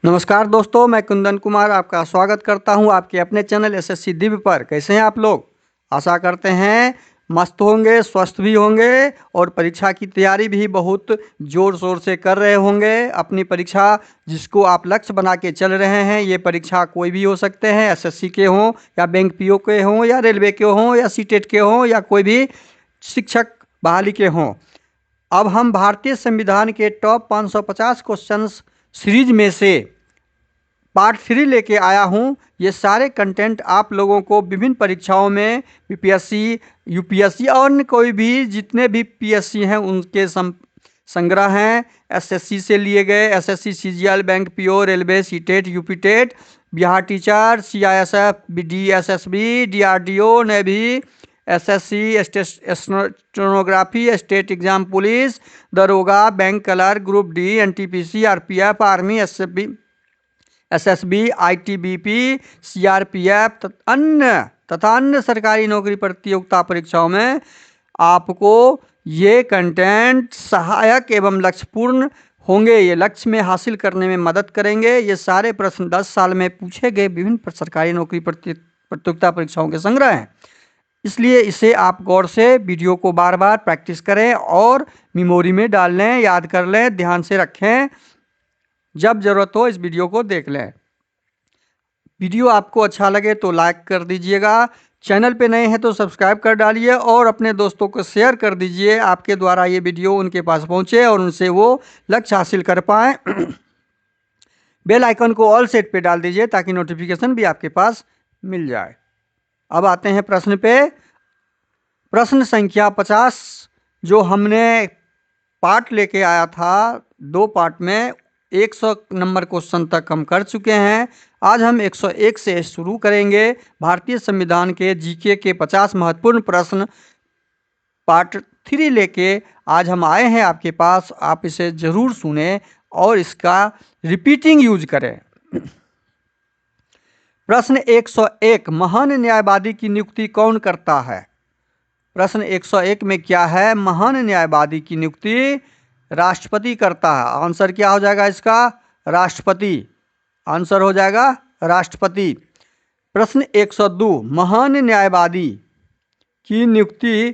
नमस्कार दोस्तों, मैं कुंदन कुमार आपका स्वागत करता हूं आपके अपने चैनल एसएससी दिव्य पर। कैसे हैं आप लोग? आशा करते हैं मस्त होंगे, स्वस्थ भी होंगे और परीक्षा की तैयारी भी बहुत ज़ोर शोर से कर रहे होंगे। अपनी परीक्षा जिसको आप लक्ष्य बना के चल रहे हैं, ये परीक्षा कोई भी हो सकते हैं, एसएससी के हों या बैंक पीओ के हों या रेलवे के हों या सीटेट के हों या कोई भी शिक्षक बहाली के हों। अब हम भारतीय संविधान के टॉप 550 क्वेश्चंस सीरीज में से पार्ट 3 लेके आया हूँ। ये सारे कंटेंट आप लोगों को विभिन्न परीक्षाओं में बीपीएससी, यूपीएससी और कोई भी जितने भी पीएससी हैं उनके संग्रह हैं। एसएससी से लिए गए, SSC, CGL, bank PO, railway, CTET, UPTET, Bihar teacher, CISF, DSSB, DRDO, navy, SSC, stenography, state exam, police, दरोगा, bank clerk, group D, NTPC, RPF, army, SSB, ITBP, CRPF तथा अन्य सरकारी नौकरी प्रतियोगिता परीक्षाओं में आपको ये कंटेंट सहायक एवं लक्ष्यपूर्ण होंगे। ये लक्ष्य में हासिल करने में मदद करेंगे। ये सारे प्रश्न 10 साल में पूछे गए विभिन्न सरकारी नौकरी प्रतियोगिता परीक्षाओं के संग्रह हैं। इसलिए इसे आप गौर से वीडियो को बार बार प्रैक्टिस करें और मेमोरी में डाल लें, याद कर लें, ध्यान से रखें। जब ज़रूरत हो इस वीडियो को देख लें। वीडियो आपको अच्छा लगे तो लाइक कर दीजिएगा, चैनल पे नए हैं तो सब्सक्राइब कर डालिए और अपने दोस्तों को शेयर कर दीजिए। आपके द्वारा ये वीडियो उनके पास पहुंचे और उनसे वो लक्ष्य हासिल कर पाएँ। बेल आइकन को ऑल सेट पे डाल दीजिए ताकि नोटिफिकेशन भी आपके पास मिल जाए। अब आते हैं प्रश्न पे। प्रश्न संख्या 50 जो हमने पार्ट लेके आया था, 2 पार्ट में 100 नंबर क्वेश्चन तक हम कर चुके हैं। आज हम 101 से शुरू करेंगे। भारतीय संविधान के जीके के 50 महत्वपूर्ण प्रश्न पार्ट 3 लेके आज हम आए हैं आपके पास। आप इसे जरूर सुने और इसका रिपीटिंग यूज करें। प्रश्न 101, महान न्यायवादी की नियुक्ति कौन करता है? प्रश्न 101 में क्या है? महान न्यायवादी की नियुक्ति राष्ट्रपति करता है। आंसर क्या हो जाएगा इसका? राष्ट्रपति। आंसर हो जाएगा राष्ट्रपति। प्रश्न 102, महान न्यायवादी की नियुक्ति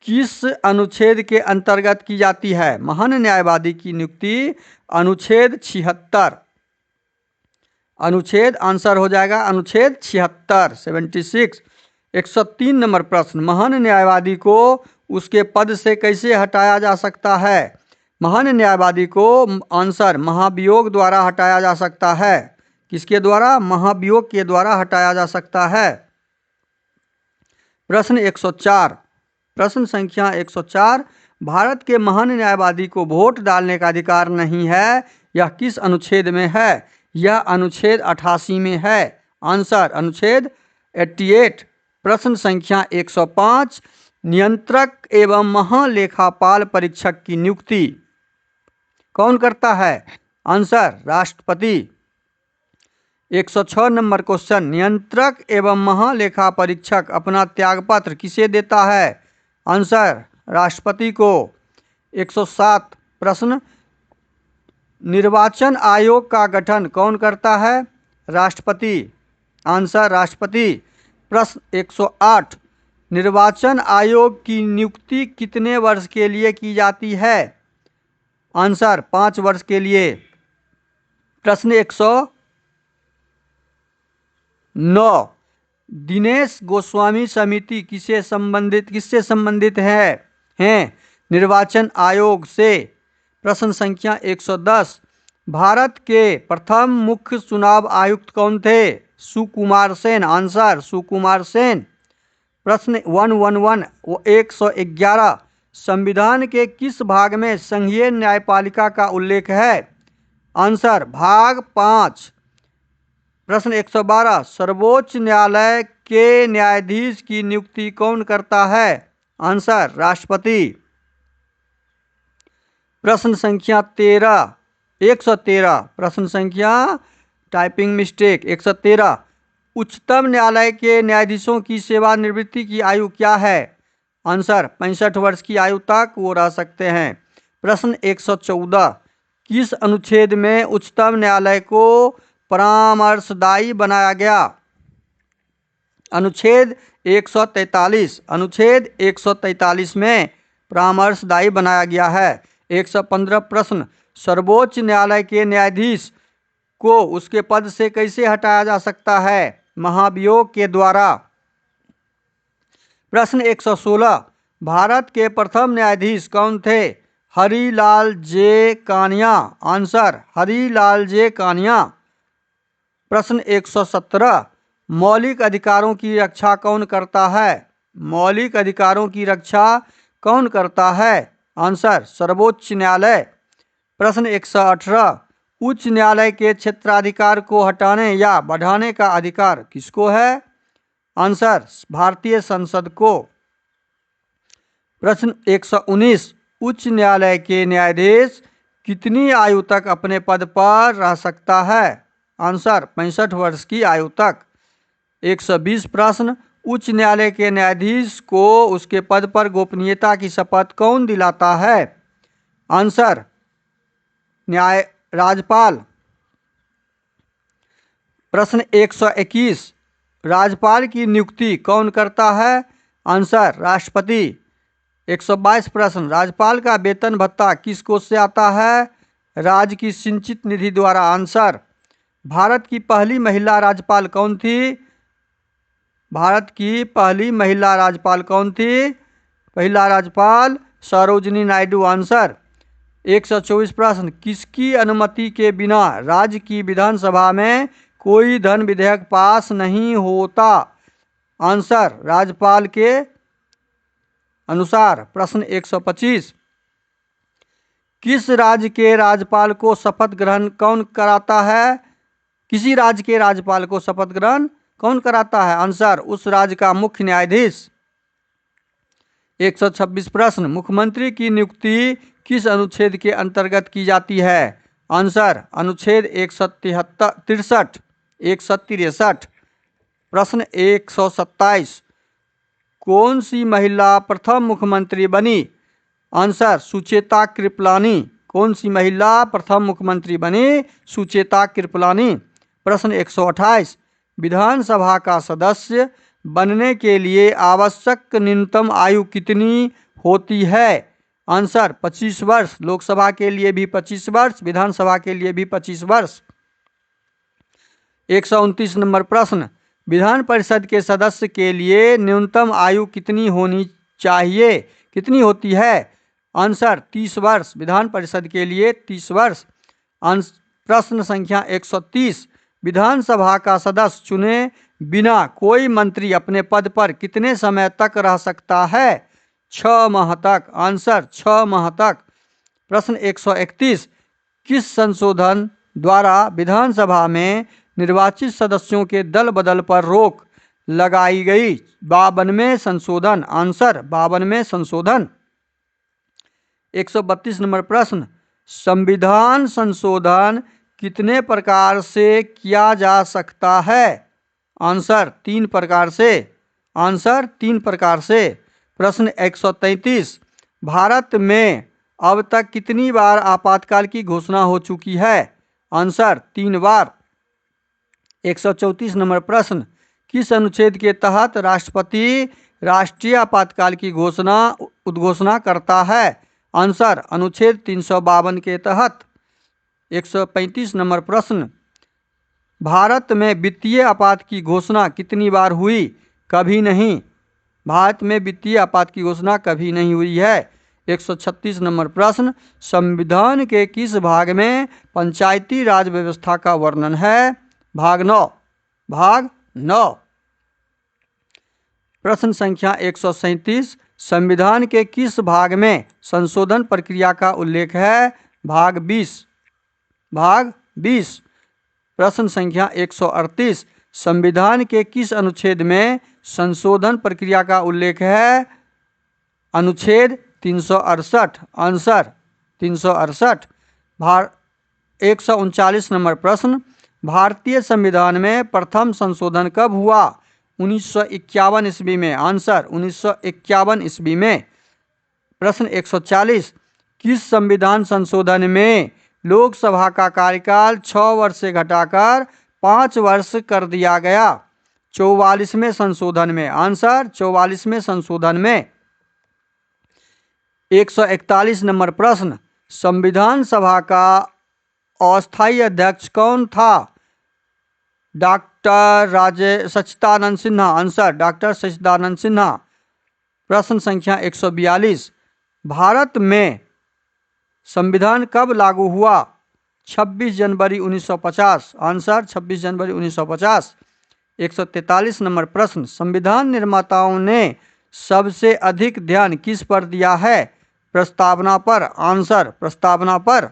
किस अनुच्छेद के अंतर्गत की जाती है? महान न्यायवादी की नियुक्ति अनुच्छेद 76। अनुच्छेद, आंसर हो जाएगा अनुच्छेद 76, 76। 103 नंबर प्रश्न, महान न्यायवादी को उसके पद से कैसे हटाया जा सकता है? महान न्यायवादी को आंसर महाभियोग द्वारा हटाया जा सकता है। किसके द्वारा? महाभियोग के द्वारा हटाया जा सकता है। प्रश्न 104, प्रश्न संख्या 104, भारत के महान न्यायवादी को वोट डालने का अधिकार नहीं है। यह किस अनुच्छेद में है? यह अनुच्छेद 88 में है। आंसर अनुच्छेद 88। प्रश्न संख्या 105, नियंत्रक एवं महालेखापाल परीक्षक की नियुक्ति कौन करता है? आंसर राष्ट्रपति। 106 नंबर क्वेश्चन, नियंत्रक एवं महालेखा परीक्षक अपना त्यागपत्र किसे देता है? आंसर राष्ट्रपति को। 107 प्रश्न, निर्वाचन आयोग का गठन कौन करता है? राष्ट्रपति। आंसर राष्ट्रपति। प्रश्न 108, निर्वाचन आयोग की नियुक्ति कितने वर्ष के लिए की जाती है? आंसर 5 वर्ष के लिए। प्रश्न 109, दिनेश गोस्वामी समिति किससे संबंधित है? निर्वाचन आयोग से। प्रश्न संख्या 110, भारत के प्रथम मुख्य चुनाव आयुक्त कौन थे? सुकुमार सेन। आंसर सुकुमार सेन। प्रश्न 111, संविधान के किस भाग में संघीय न्यायपालिका का उल्लेख है? आंसर भाग 5। प्रश्न 112, सर्वोच्च न्यायालय के न्यायाधीश की नियुक्ति कौन करता है? आंसर राष्ट्रपति। प्रश्न संख्या 113, प्रश्न संख्या टाइपिंग मिस्टेक 113, उच्चतम न्यायालय के न्यायाधीशों की सेवानिवृत्ति की आयु क्या है? आंसर 65 वर्ष की आयु तक वो रह सकते हैं। प्रश्न 114, किस अनुच्छेद में उच्चतम न्यायालय को परामर्शदायी बनाया गया? अनुच्छेद 143। अनुच्छेद 143 में परामर्शदायी बनाया गया है। 115 प्रश्न, सर्वोच्च न्यायालय के न्यायाधीश को उसके पद से कैसे हटाया जा सकता है? महाभियोग के द्वारा। प्रश्न 116, भारत के प्रथम न्यायाधीश कौन थे? हरिलाल जे कानिया। आंसर हरिलाल जे कानिया। प्रश्न 117, मौलिक अधिकारों की रक्षा कौन करता है? मौलिक अधिकारों की रक्षा कौन करता है? आंसर सर्वोच्च न्यायालय। प्रश्न 118, उच्च न्यायालय के क्षेत्राधिकार को हटाने या बढ़ाने का अधिकार किसको है? आंसर भारतीय संसद को। प्रश्न 119, उच्च न्यायालय के न्यायाधीश कितनी आयु तक अपने पद पर रह सकता है? आंसर 65 वर्ष की आयु तक। 120 प्रश्न, उच्च न्यायालय के न्यायाधीश को उसके पद पर गोपनीयता की शपथ कौन दिलाता है? आंसर राज्यपाल। प्रश्न 121, राज्यपाल की नियुक्ति कौन करता है? आंसर राष्ट्रपति। 122 प्रश्न, राज्यपाल का वेतन भत्ता किस कोष से आता है? राज्य की सिंचित निधि द्वारा। आंसर भारत की पहली महिला राज्यपाल कौन थी? भारत की पहली महिला राज्यपाल कौन थी? महिला राज्यपाल सरोजिनी नायडू। आंसर 124 प्रश्न, किसकी अनुमति के बिना राज्य की विधानसभा में कोई धन विधेयक पास नहीं होता? आंसर राज्यपाल के अनुसार। प्रश्न 125, किस राज्य के राज्यपाल को शपथ ग्रहण कौन कराता है? किसी राज्य के राज्यपाल को शपथ ग्रहण कौन कराता है? आंसर उस राज्य का मुख्य न्यायाधीश। 126 प्रश्न, मुख्यमंत्री की नियुक्ति किस अनुच्छेद के अंतर्गत की जाती है? आंसर अनुच्छेद 163। प्रश्न 127, कौन सी महिला प्रथम मुख्यमंत्री बनी? आंसर सुचेता कृपलानी। कौन सी महिला प्रथम मुख्यमंत्री बनी? सुचेता कृपलानी। प्रश्न 128, विधानसभा का सदस्य बनने के लिए आवश्यक न्यूनतम आयु कितनी होती है? आंसर 25 वर्ष। लोकसभा के लिए भी 25 वर्ष, विधानसभा के लिए भी 25 वर्ष। 129 नंबर प्रश्न, विधान परिषद के सदस्य के लिए न्यूनतम आयु कितनी होनी चाहिए? कितनी होती है? आंसर 30 वर्ष। विधान परिषद के लिए 30 वर्ष। प्रश्न संख्या 130, विधानसभा का सदस्य चुने बिना कोई मंत्री अपने पद पर कितने समय तक रह सकता है? 6 माह तक। आंसर 6 माह तक। प्रश्न 131, किस संशोधन द्वारा विधानसभा में निर्वाचित सदस्यों के दल बदल पर रोक लगाई गई? 52वें संशोधन। आंसर 52वें संशोधन। 132 नंबर प्रश्न, संविधान संशोधन कितने प्रकार से किया जा सकता है? आंसर 3 प्रकार से। आंसर 3 प्रकार से। प्रश्न 133, भारत में अब तक कितनी बार आपातकाल की घोषणा हो चुकी है? आंसर 3 बार। 134 नंबर प्रश्न, किस अनुच्छेद के तहत राष्ट्रपति राष्ट्रीय आपातकाल की उद्घोषणा करता है? आंसर अनुच्छेद 352 के तहत। 135 नंबर प्रश्न, भारत में वित्तीय आपात की घोषणा कितनी बार हुई? कभी नहीं। भारत में वित्तीय आपात की घोषणा कभी नहीं हुई है। 136 नंबर प्रश्न, संविधान के किस भाग में पंचायती राज व्यवस्था का वर्णन है? भाग 9। भाग 9। प्रश्न संख्या 137, संविधान के किस भाग में संशोधन प्रक्रिया का उल्लेख है? भाग 20। भाग 20। प्रश्न संख्या 138, संविधान के किस अनुच्छेद में संशोधन प्रक्रिया का उल्लेख है? अनुच्छेद 368। आंसर 368। 139 नंबर प्रश्न, भारतीय संविधान में प्रथम संशोधन कब हुआ? 1951 ईस्वी में। आंसर 1951 ईस्वी में। प्रश्न 140, किस संविधान संशोधन में लोकसभा का कार्यकाल 6 वर्ष से घटाकर 5 वर्ष कर दिया गया? 44वें संशोधन में। आंसर 44वें संशोधन में। 141 नंबर प्रश्न, संविधान सभा का अस्थायी अध्यक्ष कौन था? डॉक्टर सच्चिदानंद सिन्हा। आंसर डॉक्टर सच्चिदानंद सिन्हा। प्रश्न संख्या 142, भारत में संविधान कब लागू हुआ? 26 जनवरी 1950। आंसर 26 जनवरी 1950। 143 नंबर प्रश्न, संविधान निर्माताओं ने सबसे अधिक ध्यान किस पर दिया है? प्रस्तावना पर। आंसर प्रस्तावना पर।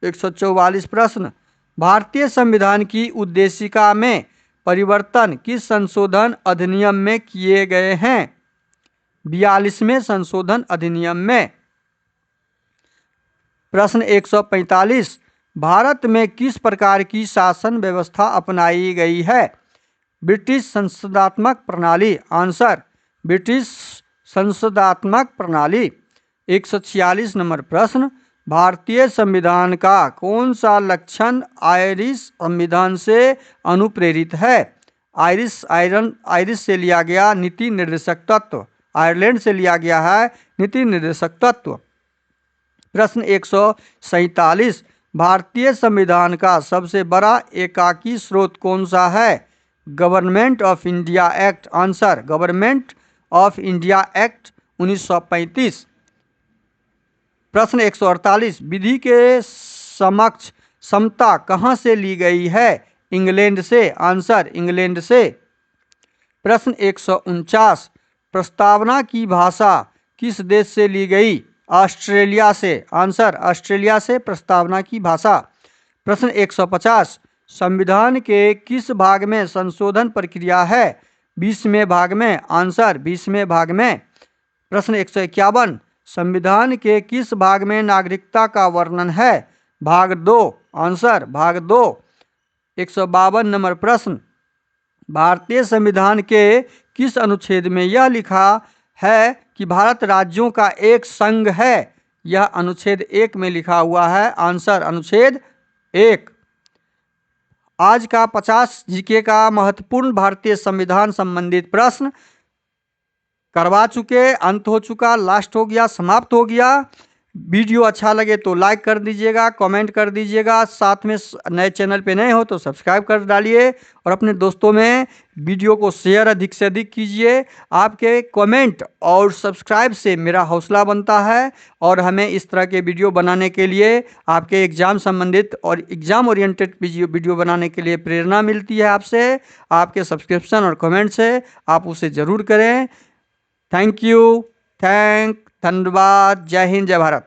144 प्रश्न, भारतीय संविधान की उद्देशिका में परिवर्तन किस संशोधन अधिनियम में किए गए हैं? 42वें संशोधन अधिनियम में। प्रश्न 145, भारत में किस प्रकार की शासन व्यवस्था अपनाई गई है? ब्रिटिश संसदात्मक प्रणाली। आंसर ब्रिटिश संसदात्मक प्रणाली। 146 नंबर प्रश्न, भारतीय संविधान का कौन सा लक्षण आयरिश संविधान से अनुप्रेरित है? आयरिश से लिया गया नीति निर्देशक तत्व। आयरलैंड से लिया गया है नीति निर्देशक तत्व। प्रश्न 147, भारतीय संविधान का सबसे बड़ा एकाकी स्रोत कौन सा है? Government of India act. Answer government of India act 1935। प्रश्न 148, विधि के समक्ष समता कहाँ से ली गई है? इंग्लैंड से। आंसर इंग्लैंड से। प्रश्न 149, प्रस्तावना की भाषा किस देश से ली गई? ऑस्ट्रेलिया से। आंसर ऑस्ट्रेलिया से प्रस्तावना की भाषा। प्रश्न 150, संविधान के किस भाग में संशोधन प्रक्रिया है? 20वें भाग में। आंसर 20वें भाग में। प्रश्न 151, संविधान के किस भाग में नागरिकता का वर्णन है? भाग 2। आंसर भाग 2। 152 नंबर प्रश्न, भारतीय संविधान के किस अनुच्छेद में यह लिखा है कि भारत राज्यों का एक संघ है? यह अनुच्छेद 1 में लिखा हुआ है। आंसर अनुच्छेद 1। आज का 50 जीके का महत्वपूर्ण भारतीय संविधान संबंधित प्रश्न करवा चुके, अंत हो चुका, लास्ट हो गया, समाप्त हो गया। वीडियो अच्छा लगे तो लाइक कर दीजिएगा, कमेंट कर दीजिएगा, साथ में नए चैनल पे नए हो तो सब्सक्राइब कर डालिए और अपने दोस्तों में वीडियो को शेयर अधिक से अधिक कीजिए। आपके कमेंट और सब्सक्राइब से मेरा हौसला बनता है और हमें इस तरह के वीडियो बनाने के लिए, आपके एग्ज़ाम संबंधित और एग्ज़ाम ओरिएंटेड वीडियो बनाने के लिए प्रेरणा मिलती है आपसे। आपके सब्सक्रिप्शन और कमेंट से आप उसे ज़रूर करें। Thank you. धन्यवाद। जय हिंद, जय भारत।